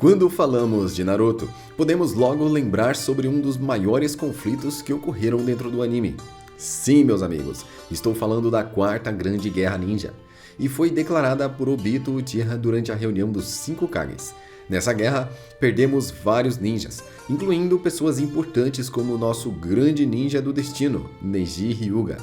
Quando falamos de Naruto, podemos logo lembrar sobre um dos maiores conflitos que ocorreram dentro do anime. Sim, meus amigos, estou falando da Quarta Grande Guerra Ninja, e foi declarada por Obito Uchiha durante a reunião dos 5 Kages. Nessa guerra, perdemos vários ninjas, incluindo pessoas importantes como o nosso grande ninja do destino, Neji Hyuga.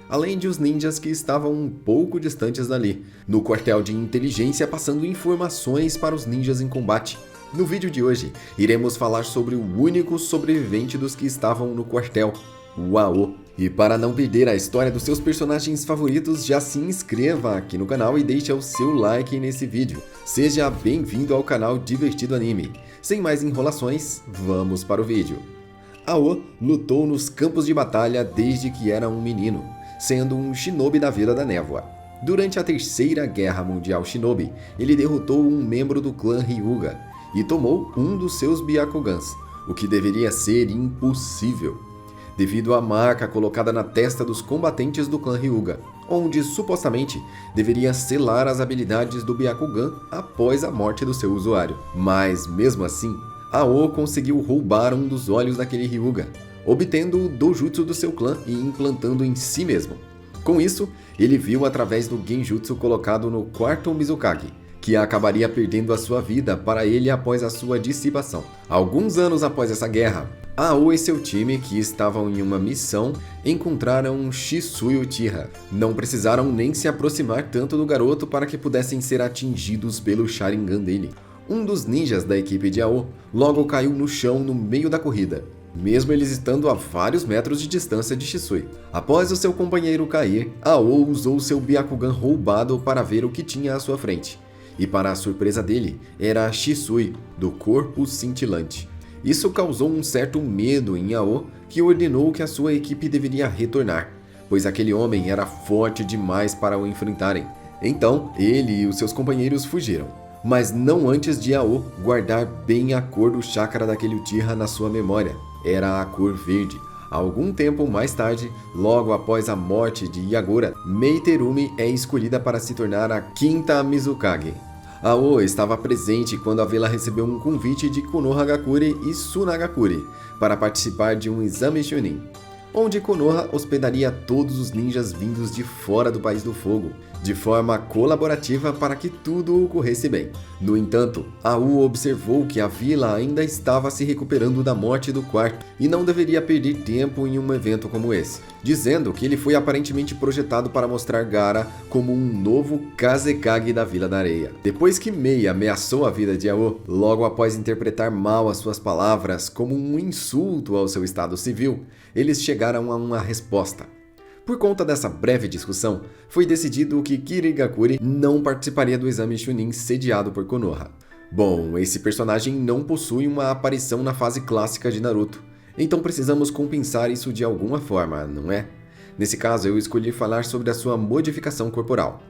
Além de os ninjas que estavam um pouco distantes dali, no quartel de inteligência passando informações para os ninjas em combate. No vídeo de hoje, iremos falar sobre o único sobrevivente dos que estavam no quartel, o Ao. E para não perder a história dos seus personagens favoritos, já se inscreva aqui no canal e deixe o seu like nesse vídeo. Seja bem-vindo ao canal Divertido Anime. Sem mais enrolações, vamos para o vídeo. Ao lutou nos campos de batalha desde que era um menino, sendo um shinobi da Vila da Névoa. Durante a Terceira Guerra Mundial Shinobi, ele derrotou um membro do clã Hyuga e tomou um dos seus Byakugans, o que deveria ser impossível, devido à marca colocada na testa dos combatentes do clã Hyuga, onde supostamente deveria selar as habilidades do Byakugan após a morte do seu usuário. Mas mesmo assim, Ao conseguiu roubar um dos olhos daquele Hyuga, obtendo o Dojutsu do seu clã e implantando em si mesmo. Com isso, ele viu através do Genjutsu colocado no quarto Mizukage, que acabaria perdendo a sua vida para ele após a sua dissipação. Alguns anos após essa guerra, Ao e seu time, que estavam em uma missão, encontraram Shisui Uchiha. Não precisaram nem se aproximar tanto do garoto para que pudessem ser atingidos pelo Sharingan dele. Um dos ninjas da equipe de Ao logo caiu no chão no meio da corrida, mesmo eles estando a vários metros de distância de Shisui. Após o seu companheiro cair, Ao usou seu Byakugan roubado para ver o que tinha à sua frente. E para a surpresa dele, era Shisui, do corpo cintilante. Isso causou um certo medo em Ao, que ordenou que a sua equipe deveria retornar, pois aquele homem era forte demais para o enfrentarem. Então, ele e os seus companheiros fugiram, mas não antes de Ao guardar bem a cor do chakra daquele Uchiha na sua memória. Era a cor verde. Algum tempo mais tarde, logo após a morte de Yagura, Meiterumi é escolhida para se tornar a quinta Mizukage. Ao estava presente quando a vila recebeu um convite de Konohagakure e Tsunagakure para participar de um exame Chunin, onde Konoha hospedaria todos os ninjas vindos de fora do País do Fogo, de forma colaborativa para que tudo ocorresse bem. No entanto, Ao observou que a vila ainda estava se recuperando da morte do quarto e não deveria perder tempo em um evento como esse, dizendo que ele foi aparentemente projetado para mostrar Gaara como um novo Kazekage da Vila da Areia. Depois que Mei ameaçou a vida de Ao, logo após interpretar mal as suas palavras como um insulto ao seu estado civil, eles chegaram a uma resposta. Por conta dessa breve discussão, foi decidido que Kirigakure não participaria do exame Chunin sediado por Konoha. Bom, esse personagem não possui uma aparição na fase clássica de Naruto, então precisamos compensar isso de alguma forma, não é? Nesse caso, eu escolhi falar sobre a sua modificação corporal.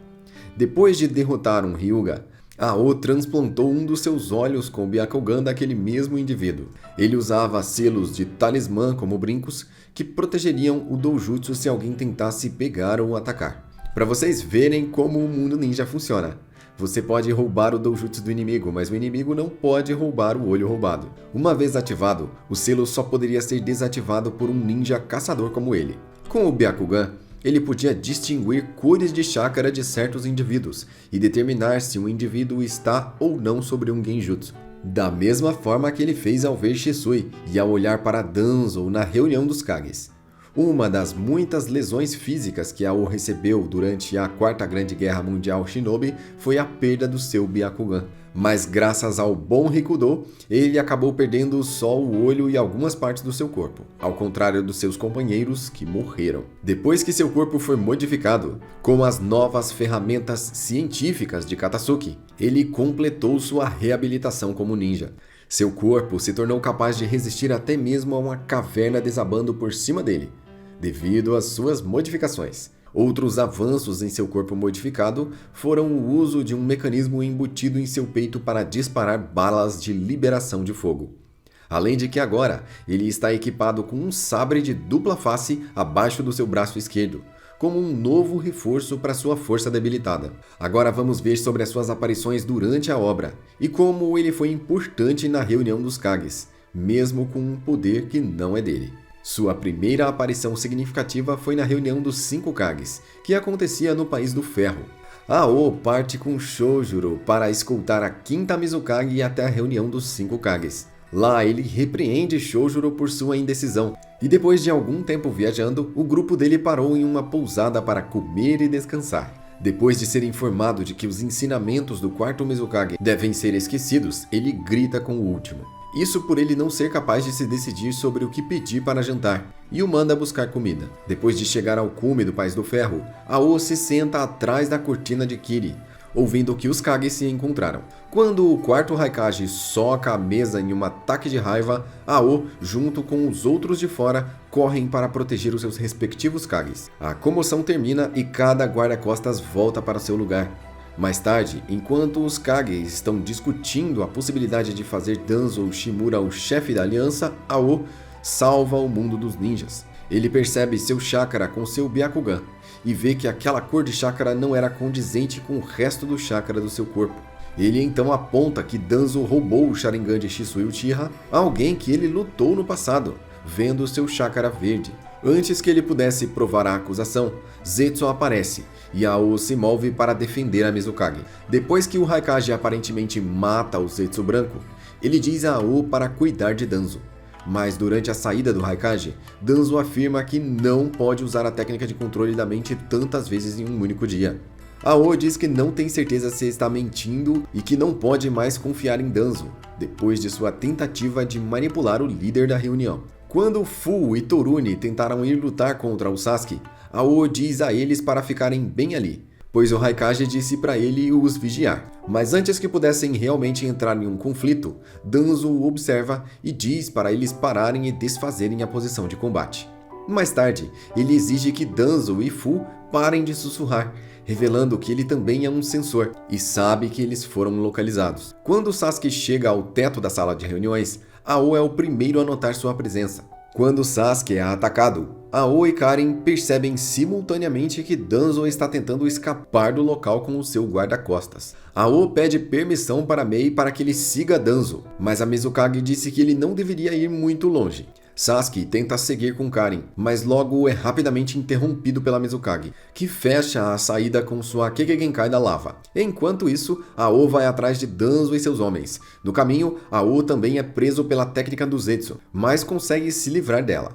Depois de derrotar um Hyuga, Ao transplantou um dos seus olhos com o Byakugan daquele mesmo indivíduo. Ele usava selos de talismã como brincos que protegeriam o Dojutsu se alguém tentasse pegar ou atacar. Para vocês verem como o mundo ninja funciona. Você pode roubar o Dojutsu do inimigo, mas o inimigo não pode roubar o olho roubado. Uma vez ativado, o selo só poderia ser desativado por um ninja caçador como ele. Com o Byakugan, ele podia distinguir cores de chakra de certos indivíduos e determinar se um indivíduo está ou não sobre um genjutsu. Da mesma forma que ele fez ao ver Shisui e ao olhar para Danzo na reunião dos Kages. Uma das muitas lesões físicas que Ao recebeu durante a Quarta Grande Guerra Mundial Shinobi foi a perda do seu Byakugan. Mas graças ao bom Rikudo, ele acabou perdendo só o olho e algumas partes do seu corpo, ao contrário dos seus companheiros que morreram. Depois que seu corpo foi modificado, com as novas ferramentas científicas de Katasuki, ele completou sua reabilitação como ninja. Seu corpo se tornou capaz de resistir até mesmo a uma caverna desabando por cima dele, devido às suas modificações. Outros avanços em seu corpo modificado foram o uso de um mecanismo embutido em seu peito para disparar balas de liberação de fogo. Além de que agora ele está equipado com um sabre de dupla face abaixo do seu braço esquerdo, como um novo reforço para sua força debilitada. Agora vamos ver sobre as suas aparições durante a obra e como ele foi importante na reunião dos Kages, mesmo com um poder que não é dele. Sua primeira aparição significativa foi na reunião dos 5 Kages, que acontecia no País do Ferro. Ao parte com Shojuro para escoltar a 5ª Mizukage até a reunião dos 5 Kages. Lá ele repreende Shojuro por sua indecisão, e depois de algum tempo viajando, o grupo dele parou em uma pousada para comer e descansar. Depois de ser informado de que os ensinamentos do 4º Mizukage devem ser esquecidos, ele grita com o último. Isso por ele não ser capaz de se decidir sobre o que pedir para jantar, e o manda buscar comida. Depois de chegar ao cume do País do Ferro, Ao se senta atrás da cortina de Kiri, ouvindo que os Kage se encontraram. Quando o 4º Raikage soca a mesa em um ataque de raiva, Ao, junto com os outros de fora, correm para proteger os seus respectivos Kages. A comoção termina e cada guarda-costas volta para seu lugar. Mais tarde, enquanto os Kage estão discutindo a possibilidade de fazer Danzo Shimura o chefe da aliança, Ao salva o mundo dos ninjas. Ele percebe seu chakra com seu Byakugan e vê que aquela cor de chakra não era condizente com o resto do chakra do seu corpo. Ele então aponta que Danzo roubou o Sharingan de Shisui Uchiha a alguém que ele lutou no passado, vendo seu chakra verde. Antes que ele pudesse provar a acusação, Zetsu aparece e Ao se move para defender a Mizukage. Depois que o Raikage aparentemente mata o Zetsu branco, ele diz a Ao para cuidar de Danzo. Mas durante a saída do Raikage, Danzo afirma que não pode usar a técnica de controle da mente tantas vezes em um único dia. Ao diz que não tem certeza se está mentindo e que não pode mais confiar em Danzo, depois de sua tentativa de manipular o líder da reunião. Quando Fu e Torune tentaram ir lutar contra o Sasuke, Ao diz a eles para ficarem bem ali, pois o Raikage disse para ele os vigiar. Mas antes que pudessem realmente entrar em um conflito, Danzo o observa e diz para eles pararem e desfazerem a posição de combate. Mais tarde, ele exige que Danzo e Fu parem de sussurrar, revelando que ele também é um sensor e sabe que eles foram localizados. Quando Sasuke chega ao teto da sala de reuniões, Ao é o primeiro a notar sua presença. Quando Sasuke é atacado, Ao e Karen percebem simultaneamente que Danzo está tentando escapar do local com o seu guarda-costas. Ao pede permissão para Mei para que ele siga Danzo, mas a Mizukage disse que ele não deveria ir muito longe. Sasuke tenta seguir com Karen, mas logo é rapidamente interrompido pela Mizukage, que fecha a saída com sua Kekkei Genkai da lava. Enquanto isso, Ao vai atrás de Danzo e seus homens. No caminho, Ao também é preso pela técnica do Zetsu, mas consegue se livrar dela.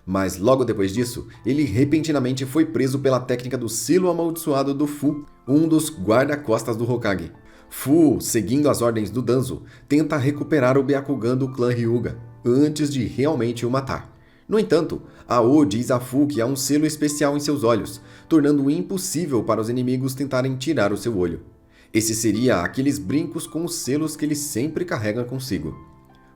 Mas logo depois disso, ele repentinamente foi preso pela técnica do silo amaldiçoado do Fu, um dos guarda-costas do Hokage. Fu, seguindo as ordens do Danzo, tenta recuperar o Byakugan do clã Hyuga, antes de realmente o matar. No entanto, Ao diz a Fu que há um selo especial em seus olhos, tornando impossível para os inimigos tentarem tirar o seu olho. Esse seria aqueles brincos com os selos que ele sempre carrega consigo.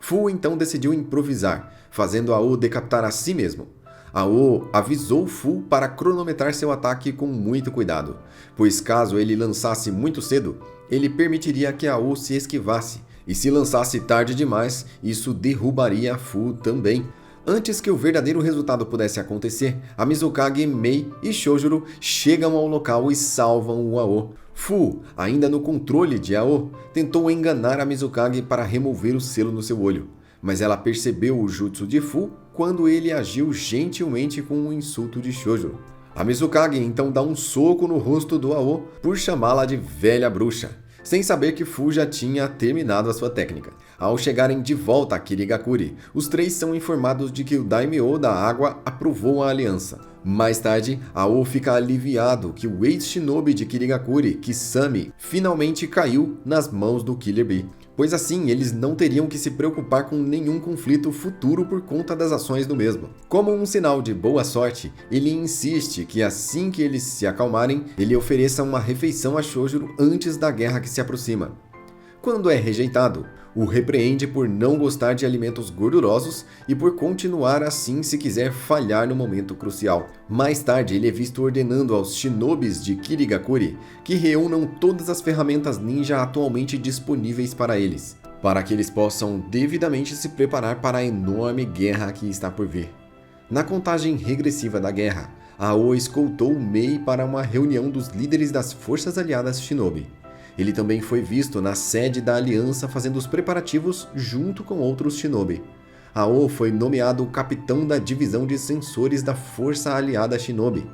Fu então decidiu improvisar, fazendo Ao decapitar a si mesmo. Ao avisou Fu para cronometrar seu ataque com muito cuidado, pois caso ele lançasse muito cedo, ele permitiria que Ao se esquivasse, e se lançasse tarde demais, isso derrubaria Fu também. Antes que o verdadeiro resultado pudesse acontecer, a Mizukage, Mei e Shojuro chegam ao local e salvam o Ao. Fu, ainda no controle de Ao, tentou enganar a Mizukage para remover o selo no seu olho, mas ela percebeu o jutsu de Fu quando ele agiu gentilmente com um insulto de Shojuro. A Mizukage então dá um soco no rosto do Ao por chamá-la de velha bruxa, sem saber que Fu já tinha terminado a sua técnica. Ao chegarem de volta a Kirigakuri, os três são informados de que o Daimyo da Água aprovou a aliança. Mais tarde, Ao fica aliviado que o ex-shinobi de Kirigakuri, Kisame, finalmente caiu nas mãos do Killer Bee, pois assim eles não teriam que se preocupar com nenhum conflito futuro por conta das ações do mesmo. Como um sinal de boa sorte, ele insiste que assim que eles se acalmarem, ele ofereça uma refeição a Shojuro antes da guerra que se aproxima. Quando é rejeitado, o repreende por não gostar de alimentos gordurosos e por continuar assim se quiser falhar no momento crucial. Mais tarde, ele é visto ordenando aos shinobis de Kirigakuri que reúnam todas as ferramentas ninja atualmente disponíveis para eles, para que eles possam devidamente se preparar para a enorme guerra que está por vir. Na contagem regressiva da guerra, Ao escoltou Mei para uma reunião dos líderes das forças aliadas Shinobi. Ele também foi visto na sede da aliança fazendo os preparativos junto com outros Shinobi. Ao foi nomeado capitão da divisão de sensores da força aliada Shinobi.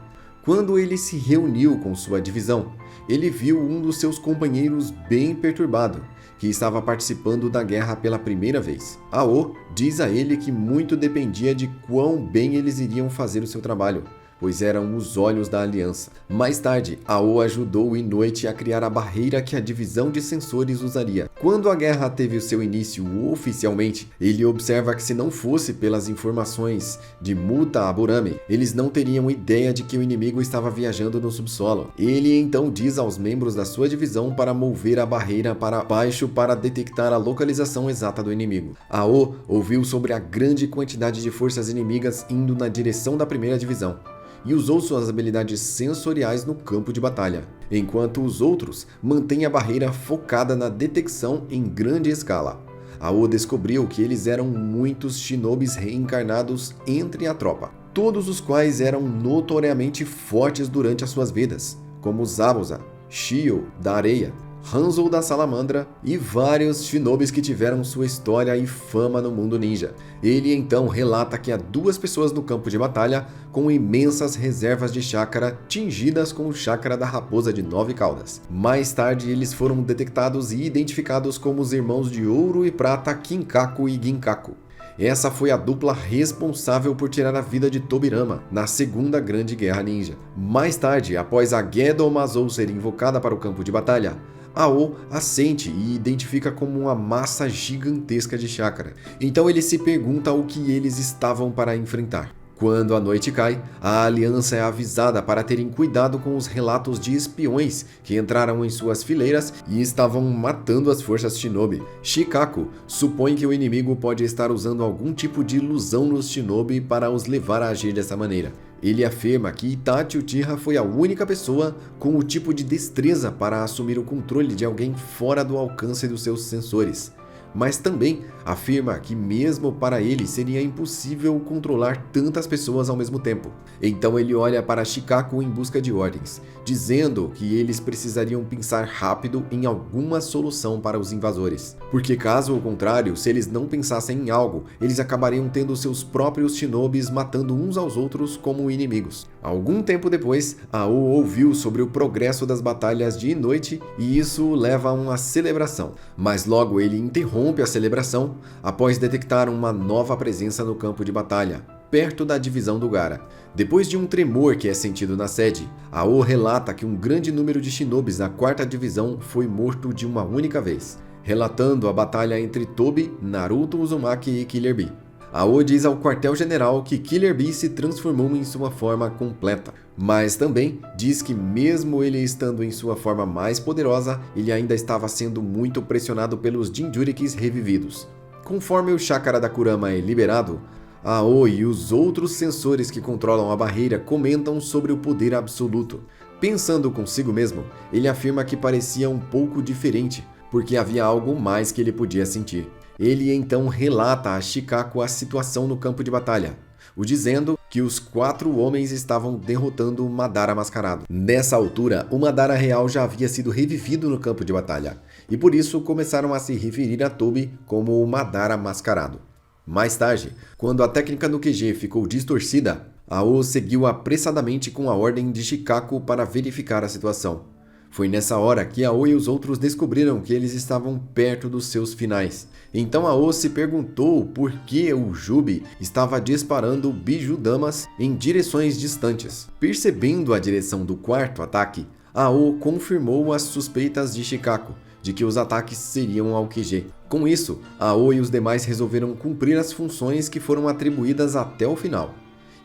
Quando ele se reuniu com sua divisão, ele viu um dos seus companheiros bem perturbado, que estava participando da guerra pela primeira vez. Ao diz a ele que muito dependia de quão bem eles iriam fazer o seu trabalho, pois eram os olhos da aliança. Mais tarde, Ao ajudou Inoite a criar a barreira que a divisão de sensores usaria. Quando a guerra teve o seu início oficialmente, ele observa que se não fosse pelas informações de Muta Aburame, eles não teriam ideia de que o inimigo estava viajando no subsolo. Ele então diz aos membros da sua divisão para mover a barreira para baixo para detectar a localização exata do inimigo. Ao ouviu sobre a grande quantidade de forças inimigas indo na direção da primeira divisão e usou suas habilidades sensoriais no campo de batalha, enquanto os outros mantêm a barreira focada na detecção em grande escala. Ao descobriu que eles eram muitos shinobis reencarnados entre a tropa, todos os quais eram notoriamente fortes durante as suas vidas, como Zabuza, Shio da Areia, Hanzo da Salamandra e vários shinobis que tiveram sua história e fama no mundo ninja. Ele então relata que há 2 pessoas no campo de batalha com imensas reservas de chakra tingidas com o chakra da raposa de 9 caudas. Mais tarde eles foram detectados e identificados como os irmãos de ouro e prata Kinkaku e Ginkaku. Essa foi a dupla responsável por tirar a vida de Tobirama na Segunda Grande Guerra Ninja. Mais tarde, após a Gedo Mazou ser invocada para o campo de batalha, Ao a sente e identifica como uma massa gigantesca de chakra. Então ele se pergunta o que eles estavam para enfrentar. Quando a noite cai, a aliança é avisada para terem cuidado com os relatos de espiões que entraram em suas fileiras e estavam matando as forças Shinobi. Shikaku supõe que o inimigo pode estar usando algum tipo de ilusão nos Shinobi para os levar a agir dessa maneira. Ele afirma que Itachi Uchiha foi a única pessoa com o tipo de destreza para assumir o controle de alguém fora do alcance dos seus sensores. Mas também afirma que mesmo para ele seria impossível controlar tantas pessoas ao mesmo tempo. Então ele olha para Shikaku em busca de ordens, dizendo que eles precisariam pensar rápido em alguma solução para os invasores. Porque caso contrário, se eles não pensassem em algo, eles acabariam tendo seus próprios shinobis matando uns aos outros como inimigos. Algum tempo depois, Ao ouviu sobre o progresso das batalhas de Inoite e isso leva a uma celebração. Mas logo ele interrompe a celebração após detectar uma nova presença no campo de batalha, perto da divisão do Gaara. Depois de um tremor que é sentido na sede, Ao relata que um grande número de shinobis da 4ª divisão foi morto de uma única vez, relatando a batalha entre Tobi, Naruto Uzumaki e Killer Bee. Ao diz ao quartel-general que Killer Bee se transformou em sua forma completa, mas também diz que mesmo ele estando em sua forma mais poderosa, ele ainda estava sendo muito pressionado pelos Jinchurikis revividos. Conforme o chakra da Kurama é liberado, Ao e os outros sensores que controlam a barreira comentam sobre o poder absoluto. Pensando consigo mesmo, ele afirma que parecia um pouco diferente, porque havia algo mais que ele podia sentir. Ele então relata a Shikaku a situação no campo de batalha, o dizendo que os 4 homens estavam derrotando o Madara mascarado. Nessa altura, o Madara real já havia sido revivido no campo de batalha, e por isso começaram a se referir a Tobi como o Madara mascarado. Mais tarde, quando a técnica no QG ficou distorcida, Ao seguiu apressadamente com a ordem de Shikaku para verificar a situação. Foi nessa hora que Ao e os outros descobriram que eles estavam perto dos seus finais. Então Ao se perguntou por que o Jubi estava disparando Biju-damas em direções distantes. Percebendo a direção do 4º ataque, Ao confirmou as suspeitas de Shikaku de que os ataques seriam ao QG. Com isso, Ao e os demais resolveram cumprir as funções que foram atribuídas até o final.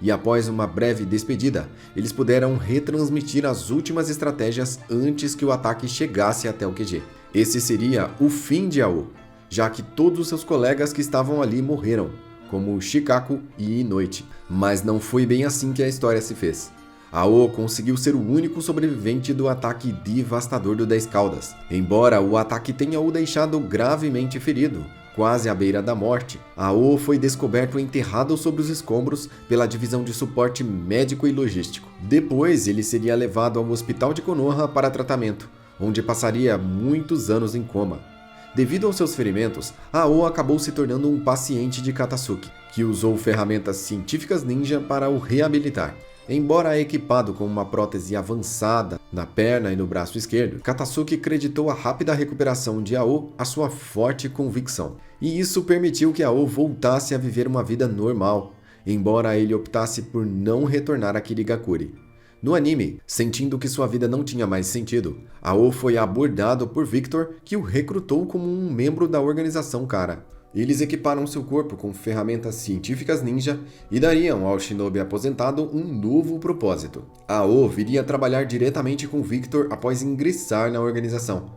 E após uma breve despedida, eles puderam retransmitir as últimas estratégias antes que o ataque chegasse até o QG. Esse seria o fim de Ao, já que todos os seus colegas que estavam ali morreram, como Shikaku e Inoite. Mas não foi bem assim que a história se fez. Ao conseguiu ser o único sobrevivente do ataque devastador do 10 Caudas. Embora o ataque tenha o deixado gravemente ferido, quase à beira da morte, Ao foi descoberto enterrado sobre os escombros pela divisão de suporte médico e logístico. Depois, ele seria levado ao hospital de Konoha para tratamento, onde passaria muitos anos em coma. Devido aos seus ferimentos, Ao acabou se tornando um paciente de Katasuki, que usou ferramentas científicas ninja para o reabilitar. Embora equipado com uma prótese avançada na perna e no braço esquerdo, Katasuki creditou a rápida recuperação de Ao à sua forte convicção. E isso permitiu que Ao voltasse a viver uma vida normal, embora ele optasse por não retornar a Kirigakure. No anime, sentindo que sua vida não tinha mais sentido, Ao foi abordado por Victor, que o recrutou como um membro da organização Kara. Eles equiparam seu corpo com ferramentas científicas ninja e dariam ao shinobi aposentado um novo propósito. Ao viria trabalhar diretamente com Victor após ingressar na organização.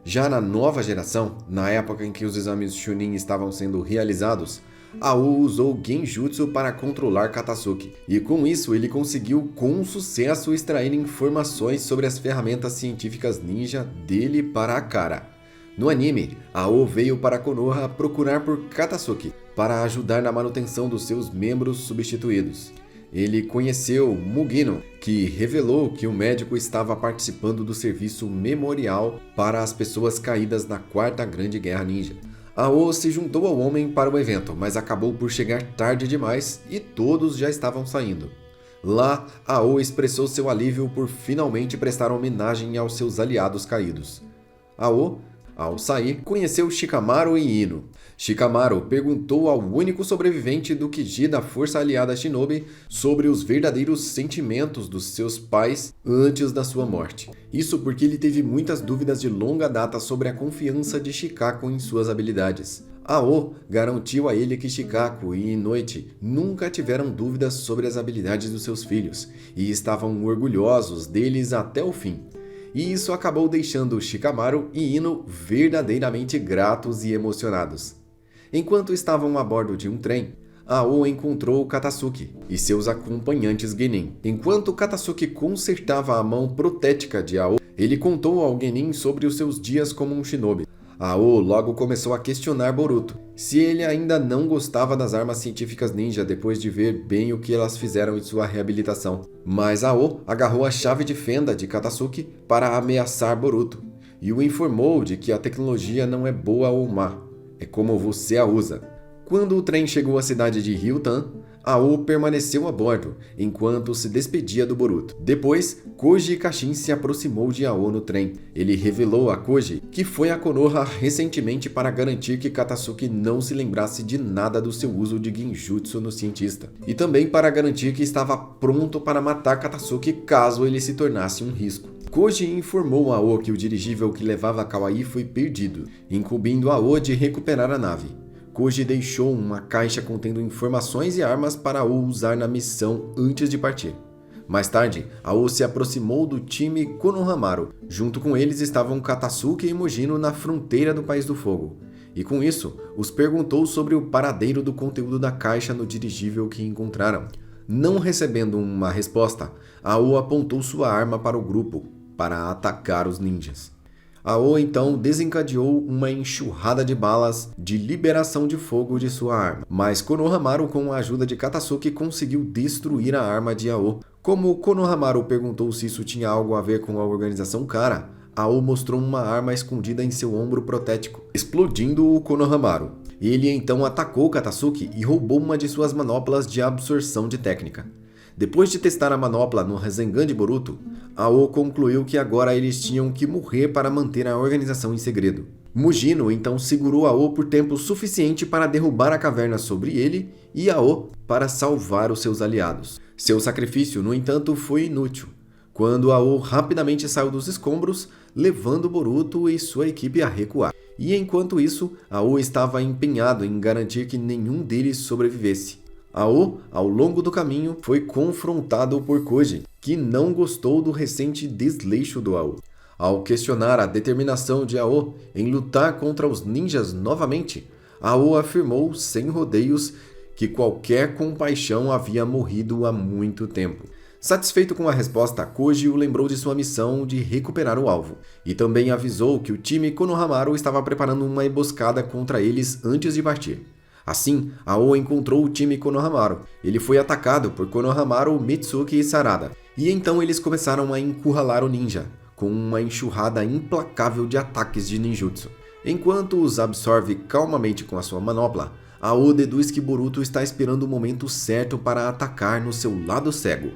Já na nova geração, na época em que os exames Chunin estavam sendo realizados, Ao usou Genjutsu para controlar Katasuki, e com isso ele conseguiu com sucesso extrair informações sobre as ferramentas científicas ninja dele para a Kara. No anime, Ao veio para Konoha procurar por Katasuki para ajudar na manutenção dos seus membros substituídos. Ele conheceu Mugino, que revelou que o médico estava participando do serviço memorial para as pessoas caídas na Quarta Grande Guerra Ninja. Ao se juntou ao homem para o evento, mas acabou por chegar tarde demais e todos já estavam saindo. Lá, Ao expressou seu alívio por finalmente prestar homenagem aos seus aliados caídos. Ao sair, conheceu Shikamaru e Ino. Shikamaru perguntou ao único sobrevivente do Kiji da Força Aliada Shinobi sobre os verdadeiros sentimentos dos seus pais antes da sua morte. Isso porque ele teve muitas dúvidas de longa data sobre a confiança de Shikaku em suas habilidades. Ao garantiu a ele que Shikaku e Inoichi nunca tiveram dúvidas sobre as habilidades dos seus filhos e estavam orgulhosos deles até o fim. E isso acabou deixando Shikamaru e Ino verdadeiramente gratos e emocionados. Enquanto estavam a bordo de um trem, Ao encontrou Katasuki e seus acompanhantes Genin. Enquanto Katasuki consertava a mão protética de Ao, ele contou ao Genin sobre os seus dias como um shinobi. Ao logo começou a questionar Boruto, se ele ainda não gostava das armas científicas ninja depois de ver bem o que elas fizeram em sua reabilitação. Mas Ao agarrou a chave de fenda de Katasuki para ameaçar Boruto, e o informou de que a tecnologia não é boa ou má, é como você a usa. Quando o trem chegou à cidade de Ryutan, Ao permaneceu a bordo, enquanto se despedia do Boruto. Depois, Koji Kashin se aproximou de Ao no trem. Ele revelou a Koji que foi a Konoha recentemente para garantir que Katasuki não se lembrasse de nada do seu uso de Genjutsu no cientista. E também para garantir que estava pronto para matar Katasuki caso ele se tornasse um risco. Koji informou Ao que o dirigível que levava Kawaii foi perdido, incumbindo Ao de recuperar a nave. Koji deixou uma caixa contendo informações e armas para Ao usar na missão antes de partir. Mais tarde, Ao se aproximou do time Konohamaru. Junto com eles estavam Katasuki e Mugino na fronteira do País do Fogo. E com isso, os perguntou sobre o paradeiro do conteúdo da caixa no dirigível que encontraram. Não recebendo uma resposta, Ao apontou sua arma para o grupo, para atacar os ninjas. Ao então desencadeou uma enxurrada de balas de liberação de fogo de sua arma, mas Konohamaru, com a ajuda de Katasuki, conseguiu destruir a arma de Ao. Como Konohamaru perguntou se isso tinha algo a ver com a organização Kara, Ao mostrou uma arma escondida em seu ombro protético, explodindo o Konohamaru. Ele então atacou Katasuki e roubou uma de suas manoplas de absorção de técnica. Depois de testar a manopla no Rasengan de Boruto, Ao concluiu que agora eles tinham que morrer para manter a organização em segredo. Mugino então segurou Ao por tempo suficiente para derrubar a caverna sobre ele e Ao para salvar os seus aliados. Seu sacrifício, no entanto, foi inútil, quando Ao rapidamente saiu dos escombros, levando Boruto e sua equipe a recuar. E enquanto isso, Ao estava empenhado em garantir que nenhum deles sobrevivesse. Ao longo do caminho, foi confrontado por Koji, que não gostou do recente desleixo do Ao. Ao questionar a determinação de Ao em lutar contra os ninjas novamente, Ao afirmou sem rodeios que qualquer compaixão havia morrido há muito tempo. Satisfeito com a resposta, Koji o lembrou de sua missão de recuperar o alvo, e também avisou que o time Konohamaru estava preparando uma emboscada contra eles antes de partir. Assim, Ao encontrou o time Konohamaru. Ele foi atacado por Konohamaru, Mitsuki e Sarada, e então eles começaram a encurralar o ninja, com uma enxurrada implacável de ataques de ninjutsu. Enquanto os absorve calmamente com a sua manopla, Ao deduz que Boruto está esperando o momento certo para atacar no seu lado cego.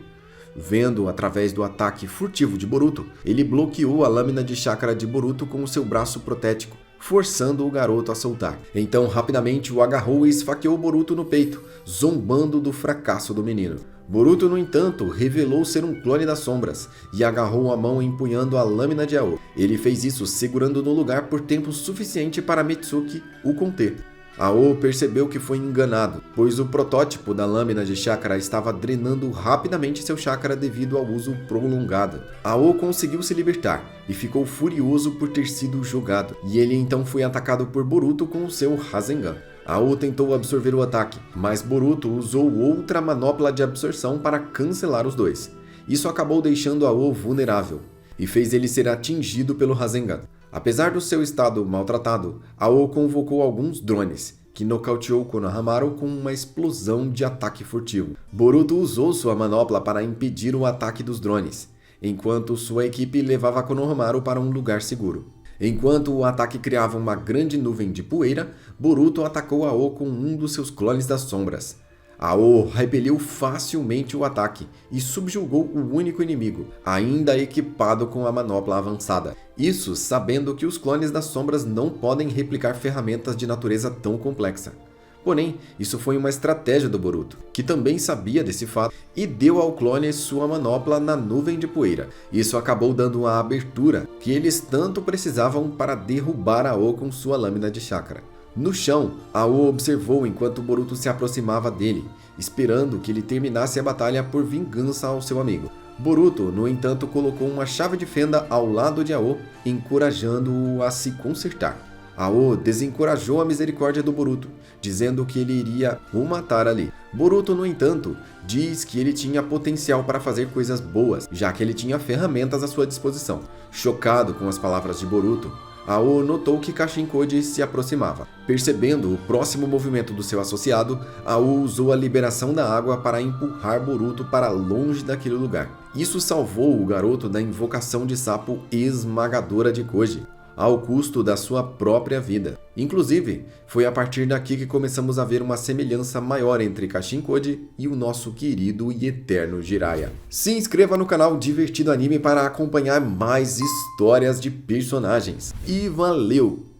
Vendo através do ataque furtivo de Boruto, ele bloqueou a lâmina de chakra de Boruto com o seu braço protético, forçando o garoto a soltar. Então, rapidamente, o agarrou e esfaqueou Boruto no peito, zombando do fracasso do menino. Boruto, no entanto, revelou ser um clone das sombras e agarrou a mão empunhando a lâmina de Ao. Ele fez isso segurando no lugar por tempo suficiente para Mitsuki o conter. Ao percebeu que foi enganado, pois o protótipo da lâmina de chakra estava drenando rapidamente seu chakra devido ao uso prolongado. Ao conseguiu se libertar e ficou furioso por ter sido jogado, e ele então foi atacado por Boruto com o seu Rasengan. Ao tentou absorver o ataque, mas Boruto usou outra manopla de absorção para cancelar os dois. Isso acabou deixando Ao vulnerável e fez ele ser atingido pelo Rasengan. Apesar do seu estado maltratado, Ao convocou alguns drones, que nocauteou Konohamaru com uma explosão de ataque furtivo. Boruto usou sua manopla para impedir o ataque dos drones, enquanto sua equipe levava Konohamaru para um lugar seguro. Enquanto o ataque criava uma grande nuvem de poeira, Boruto atacou Ao com um dos seus clones das sombras. Ao repeliu facilmente o ataque e subjugou o único inimigo, ainda equipado com a manopla avançada. Isso sabendo que os clones das sombras não podem replicar ferramentas de natureza tão complexa. Porém, isso foi uma estratégia do Boruto, que também sabia desse fato e deu ao clone sua manopla na nuvem de poeira. Isso acabou dando a abertura que eles tanto precisavam para derrubar Ao com sua lâmina de chakra. No chão, Ao observou enquanto Boruto se aproximava dele, esperando que ele terminasse a batalha por vingança ao seu amigo. Boruto, no entanto, colocou uma chave de fenda ao lado de Ao, encorajando-o a se consertar. Ao desencorajou a misericórdia do Boruto, dizendo que ele iria o matar ali. Boruto, no entanto, diz que ele tinha potencial para fazer coisas boas, já que ele tinha ferramentas à sua disposição. Chocado com as palavras de Boruto, Ao notou que Kashin Koji se aproximava. Percebendo o próximo movimento do seu associado, Ao usou a liberação da água para empurrar Boruto para longe daquele lugar. Isso salvou o garoto da invocação de sapo esmagadora de Koji, ao custo da sua própria vida. Inclusive, foi a partir daqui que começamos a ver uma semelhança maior entre Kashin Koji e o nosso querido e eterno Jiraiya. Se inscreva no canal Divertido Anime para acompanhar mais histórias de personagens. E valeu!